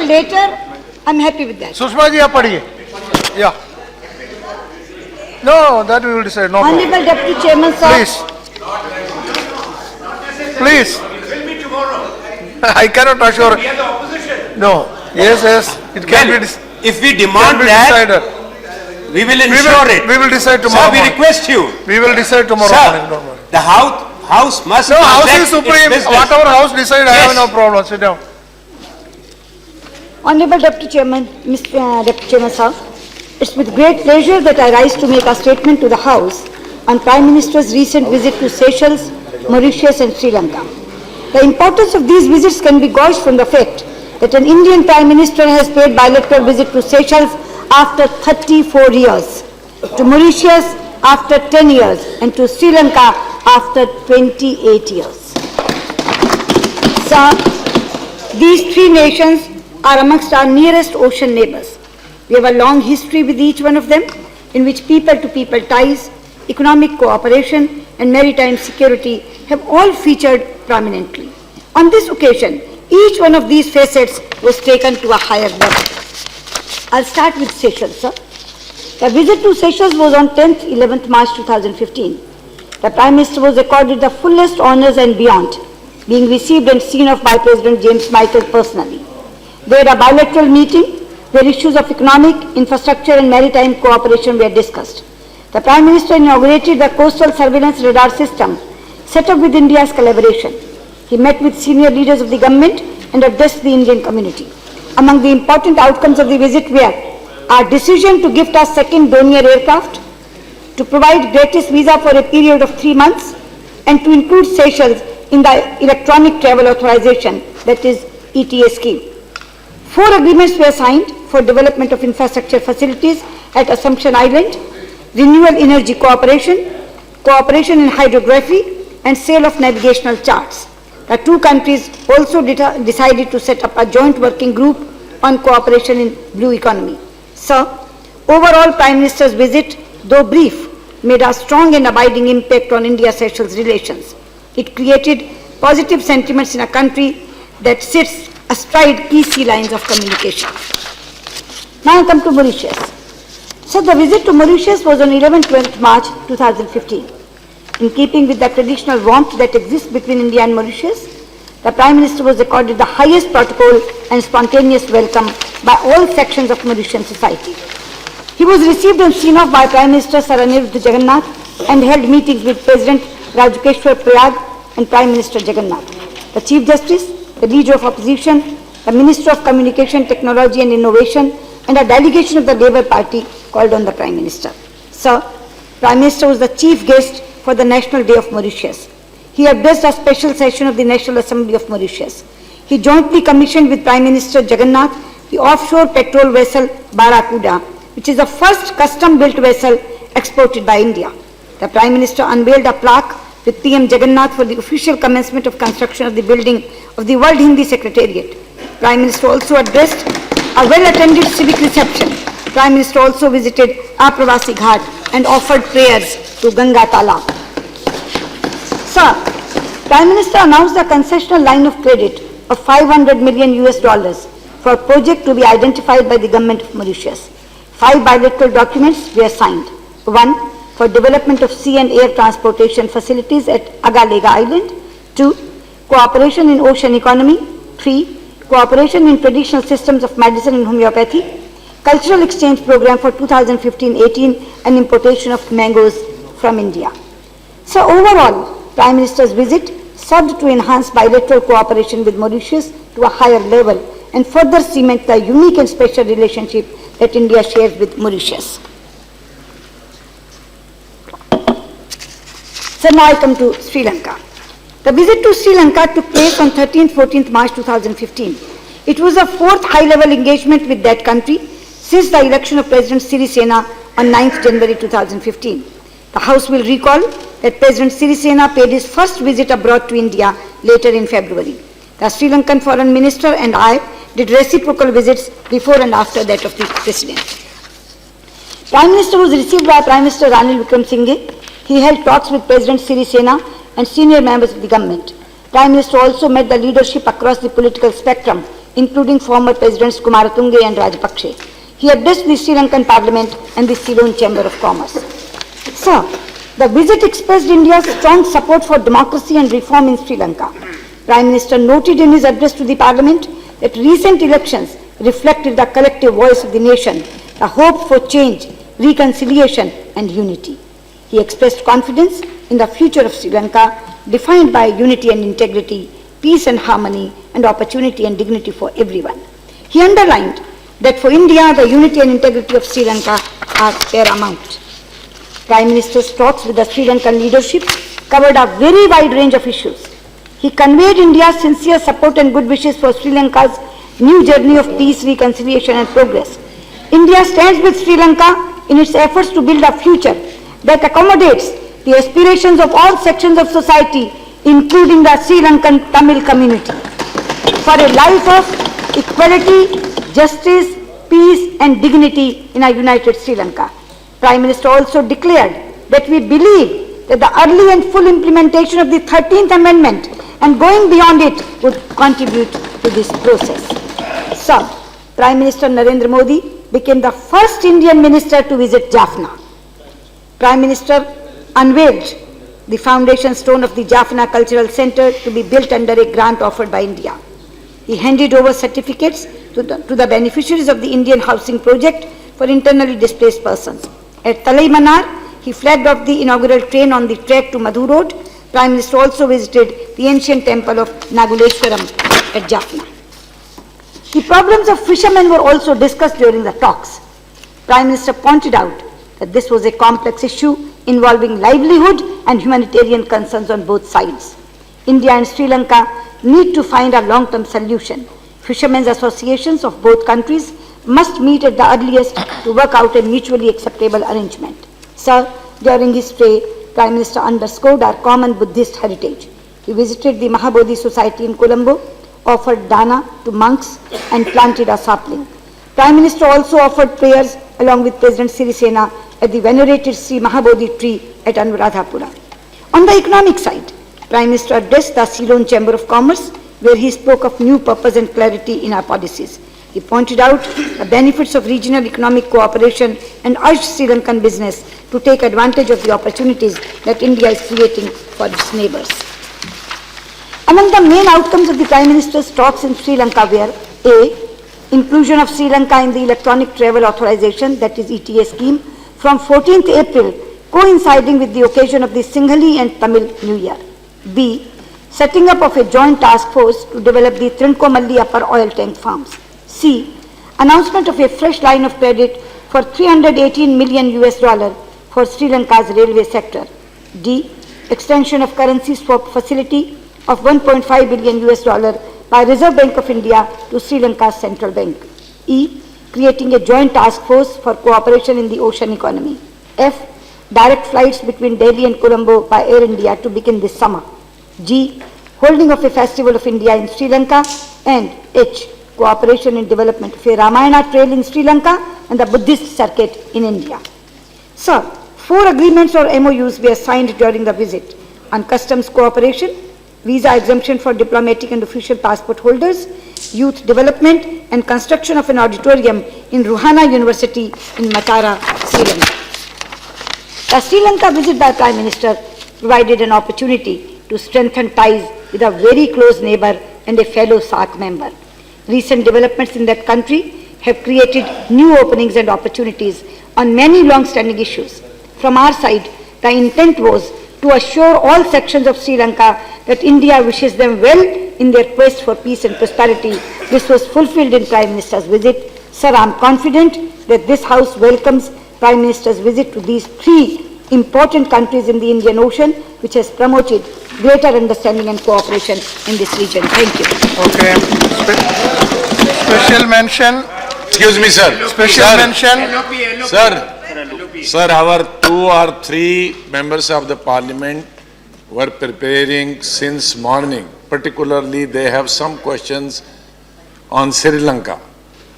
later, I'm happy with that. Sushma ji, aap padhiye. Yeah. No, that we will decide. No problem. Honorable Deputy Chairman, sir. Please. Please. I cannot assure. We are the opposition. No. Yes, yes. It can be. If we demand that, we will ensure it. We will decide tomorrow. Sir, we request you. We will decide tomorrow morning. Don't Sir, worry. the house must. No, house conduct is supreme. its business. Whatever house decide, I have Yes. no problem. Sit down. Honorable Deputy Chairman, Mr. Deputy Chairman, sir. It's with great pleasure that I rise to make a statement to the House on Prime Minister's recent visit to Seychelles, Mauritius and Sri Lanka. The importance of these visits can be gauged from the fact that an Indian Prime Minister has paid bilateral visit to Seychelles after 34 years, to Mauritius after 10 years, and to Sri Lanka after 28 years. Sir, these three nations are amongst our nearest ocean neighbors. We have a long history with each one of them, in which people-to-people ties, economic cooperation, and maritime security have all featured prominently. On this occasion, each one of these facets was taken to a higher level. I'll start with Seychelles, sir. The visit to Seychelles was on 10th, 11th March 2015. The Prime Minister was accorded the fullest honors and beyond, being received and seen of by President James Michael personally. They had a bilateral meeting where issues of economic, infrastructure and maritime cooperation were discussed. The Prime Minister inaugurated the coastal surveillance radar system set up with India's collaboration. He met with senior leaders of the government and addressed the Indian community. Among the important outcomes of the visit were our decision to gift our second Dornier aircraft, to provide gratis visa for a period of 3 months, and to include Seychelles in the electronic travel authorization, that is ETA scheme. 4 agreements were signed for development of infrastructure facilities at Assumption Island, renewable energy cooperation, cooperation in hydrography, and sale of navigational charts. The two countries also decided to set up a joint working group on cooperation in blue economy. Sir, overall Prime Minister's visit, though brief, made a strong and abiding impact on India-Seychelles relations. It created positive sentiments in a country that sits astride key sea lines of communication. Now I come to Mauritius. So the visit to Mauritius was on 11th March 2015. In keeping with the traditional warmth that exists between India and Mauritius, the Prime Minister was accorded the highest protocol and spontaneous welcome by all sections of Mauritian society. He was received and seen off by Prime Minister Sir Anirudh Jagannath and held meetings with President Rajkeshwar Prayag and Prime Minister Jagannath, the Chief Justice, the Leader of Opposition, the Minister of Communication, Technology and Innovation, and a delegation of the Labour Party called on the Prime Minister. Sir, Prime Minister was the chief guest for the National Day of Mauritius. He addressed a special session of the National Assembly of Mauritius. He jointly commissioned with Prime Minister Jagannath the offshore petrol vessel Barracuda, which is the first custom-built vessel exported by India. The Prime Minister unveiled a plaque with PM Jagannath for the official commencement of construction of the building of the World Hindi Secretariat. Prime Minister also addressed a well-attended civic reception. Prime Minister also visited Apravasi Ghat and offered prayers to Ganga Talab. Sir, Prime Minister announced a concessional line of credit of $500 million for a project to be identified by the government of Mauritius. 5 bilateral documents were signed. 1, for development of sea and air transportation facilities at Agalega Island. 2, cooperation in ocean economy. 3, cooperation in traditional systems of medicine and homeopathy. Cultural exchange program for 2015-18 and importation of mangoes from India. So overall, Prime Minister's visit served to enhance bilateral cooperation with Mauritius to a higher level and further cement the unique and special relationship that India shares with Mauritius. So now I come to Sri Lanka. The visit to Sri Lanka took place on 13th-14th March 2015. It was the 4th high-level engagement with that country since the election of President Sirisena on 9th January 2015. The House will recall that President Sirisena paid his first visit abroad to India later in February. The Sri Lankan Foreign Minister and I did reciprocal visits before and after that of the President. Prime Minister was received by Prime Minister Ranil Wickremesinghe. He held talks with President Sirisena and senior members of the government. Prime Minister also met the leadership across the political spectrum, including former Presidents Kumaratunga and Rajapakse. He addressed the Sri Lankan Parliament and the Ceylon Chamber of Commerce. Sir, the visit expressed India's strong support for democracy and reform in Sri Lanka. Prime Minister noted in his address to the Parliament that recent elections reflected the collective voice of the nation, the hope for change, reconciliation and unity. He expressed confidence in the future of Sri Lanka, defined by unity and integrity, peace and harmony, and opportunity and dignity for everyone. He underlined that for India, the unity and integrity of Sri Lanka are paramount. Prime Minister's talks with the Sri Lankan leadership covered a very wide range of issues. He conveyed India's sincere support and good wishes for Sri Lanka's new journey of peace, reconciliation and progress. India stands with Sri Lanka in its efforts to build a future that accommodates the aspirations of all sections of society, including the Sri Lankan Tamil community, for a life of equality, justice, peace and dignity in a united Sri Lanka. Prime Minister also declared that we believe that the early and full implementation of the 13th Amendment and going beyond it would contribute to this process. So, Prime Minister Narendra Modi became the first Indian minister to visit Jaffna. Prime Minister unveiled the foundation stone of the Jaffna Cultural Center to be built under a grant offered by India. He handed over certificates to the beneficiaries of the Indian housing project for internally displaced persons. At Talai Manar, he flagged off the inaugural train on the track to Madhu Road. Prime Minister also visited the ancient temple of Naguleshwaram at Jaffna. The problems of fishermen were also discussed during the talks. Prime Minister pointed out that this was a complex issue involving livelihood and humanitarian concerns on both sides. India and Sri Lanka need to find a long-term solution. Fishermen's associations of both countries must meet at the earliest to work out a mutually acceptable arrangement. Sir, during his stay, Prime Minister underscored our common Buddhist heritage. He visited the Mahabodhi Society in Colombo, offered dana to monks and planted a sapling. Prime Minister also offered prayers along with President Sirisena at the venerated Sri Mahabodhi tree at Anuradhapura. On the economic side, Prime Minister addressed the Ceylon Chamber of Commerce, where he spoke of new purpose and clarity in our policies. He pointed out the benefits of regional economic cooperation and urged Sri Lankan business to take advantage of the opportunities that India is creating for its neighbors. Among the main outcomes of the Prime Minister's talks in Sri Lanka were A. Inclusion of Sri Lanka in the Electronic Travel Authorization, that is ETA scheme, from 14th April, coinciding with the occasion of the Singhali and Tamil New Year. B. Setting up of a joint task force to develop the Trincomalli upper oil tank farms. C. Announcement of a fresh line of credit for $318 million for Sri Lanka's railway sector. D. Extension of currency swap facility of $1.5 billion by Reserve Bank of India to Sri Lanka's central bank. E. Creating a joint task force for cooperation in the ocean economy. F. Direct flights between Delhi and Colombo by Air India to begin this summer. G. Holding of a festival of India in Sri Lanka. And H. Cooperation in development of a Ramayana trail in Sri Lanka and the Buddhist circuit in India. Sir, 4 agreements or MOUs were signed during the visit on customs cooperation, visa exemption for diplomatic and official passport holders, youth development and construction of an auditorium in Ruhana University in Matara, Sri Lanka. The Sri Lanka visit by Prime Minister provided an opportunity to strengthen ties with a very close neighbor and a fellow SAARC member. Recent developments in that country have created new openings and opportunities on many long-standing issues. From our side, the intent was to assure all sections of Sri Lanka that India wishes them well in their quest for peace and prosperity. This was fulfilled in Prime Minister's visit. Sir, I am confident that this House welcomes Prime Minister's visit to these 3 important countries in the Indian Ocean, which has promoted greater understanding and cooperation in this region. Thank you. Okay. Special mention. Excuse me, sir. Special mention. Sir, our 2 or 3 members of the parliament were preparing since morning. Particularly, they have some questions on Sri Lanka,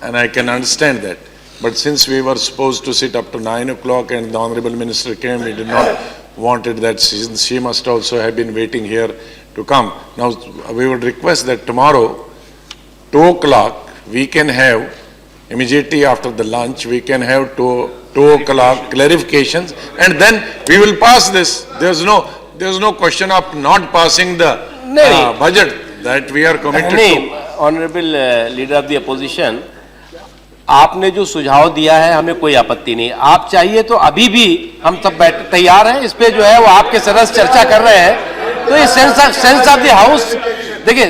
and I can understand that. But since we were supposed to sit up to 9 o'clock and the Honorable Minister came, we did not wanted that since she must also have been waiting here to come. Now, we would request that tomorrow 2 o'clock, we can have, immediately after the lunch, we can have 2 o'clock clarifications, and then we will pass this. There's no question of not passing the budget that we are committed to. Honourable leader of the opposition, आपने जो सुझाव दिया है हमें कोई आपत्ति नहीं। आप चाहिए तो अभी भी हम सब तैयार हैं, इस पे जो है वो आपके सदस्य चर्चा कर रहे हैं। तो ये सेंस ऑफ द हाउस, देखिए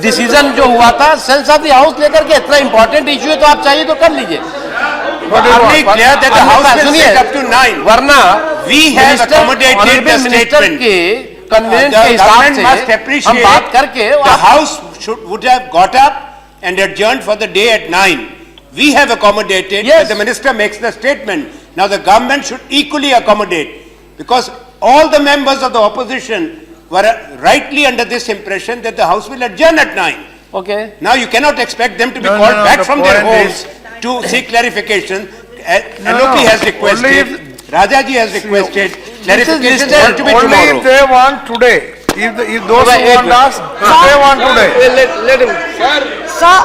डिसीजन जो हुआ था सेंस ऑफ द हाउस लेकर के, इतना इंपॉर्टेंट इश्यू है तो आप चाहिए तो कर लीजिए। वरना We have accommodated the statement. के कन्वीनियंस के हिसाब से हम बात करके The House would have got up and adjourned for the day at 9. We have accommodated, Yes. but the minister makes the statement. Now the government should equally accommodate, because all the members of the opposition were rightly under this impression that the House will adjourn at 9. Okay Now you cannot expect them to be No, called no, back the from their point homes to seek clarification. LOP has requested, Rajaji has requested, clarification listed want to be Only if tomorrow. they want today. If those who Wait, want wait. us, if they want today. let him Sir,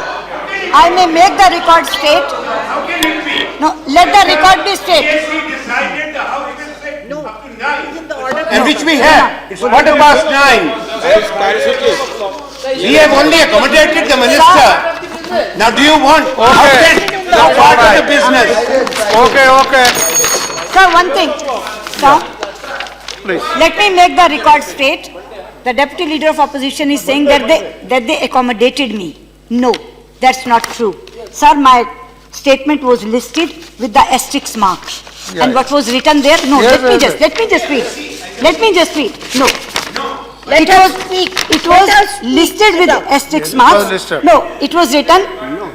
I may make the record state. No, let the record be state. And which we have. It's 9:15. We have only accommodated the minister. Now do you want, how can the part of the business? Okay. Sir, one thing, sir, Please. let me make the record straight. The deputy leader of opposition is saying that they accommodated me. No, that's not true. Sir, my statement was listed with the asterisk mark. Yeah, And what was written there, no, Yes, let me yes, just read. No. It was listed with asterisk was marks. listed. No, it was written,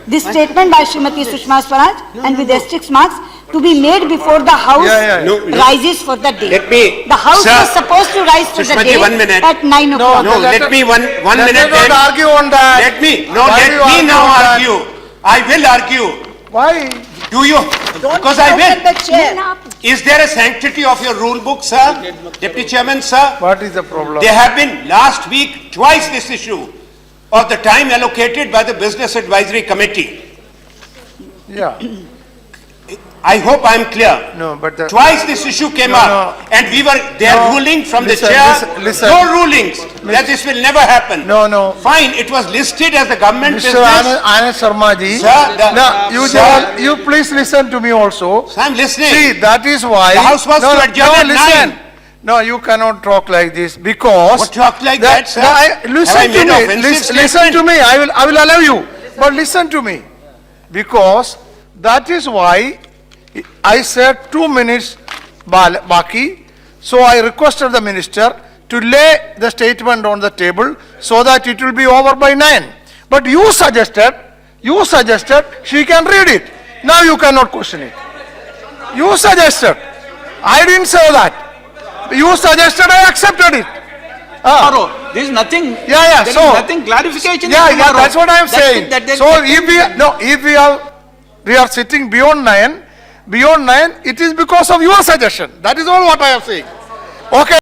this statement by Srimati Sushma Swaraj and with asterisk marks to be made before the House Yeah. No. rises for the day. Let me- The House Sir, was supposed to rise for the Sushma ji, day 1 minute. at 9 o'clock. No, let me one Let minute us not then. argue on that. Let me Why now do you now on that? argue. I will argue. Why? Do you? Because I will. chair. Is there a sanctity of your rule book, sir? Deputy Chairman, sir? What is the problem? There have been last week twice this issue of the time allocated by the Business Advisory Committee. Yeah. I hope I am clear. No, but the. Twice this issue came No, up, no. and we were there No. ruling from Listen, the chair. listen. No rulings that this will never happen. No. Fine, it was listed as a government Mr. business. Anand Sharma ji. Sir, No, sir, you please listen to me also. So I'm listening. See, that is why. The House was to adjourn at listen. 9. No, you cannot talk like this because. What talk like that, sir? No, Have I listen to made me. offensive Listen to me. I will allow you. But listen to me. Because that is why I said 2 minutes baki. So I requested the minister to lay the statement on the table so that it will be over by 9. But you suggested she can read it. Now you cannot question it. You suggested. I didn't say that. You suggested, I accepted it. Tomorrow, there is nothing. Yeah, There is so. nothing clarification. Yeah, tomorrow. that's what I am saying. So if we are sitting beyond 9, it is because of your suggestion. That is all what I am saying. Okay.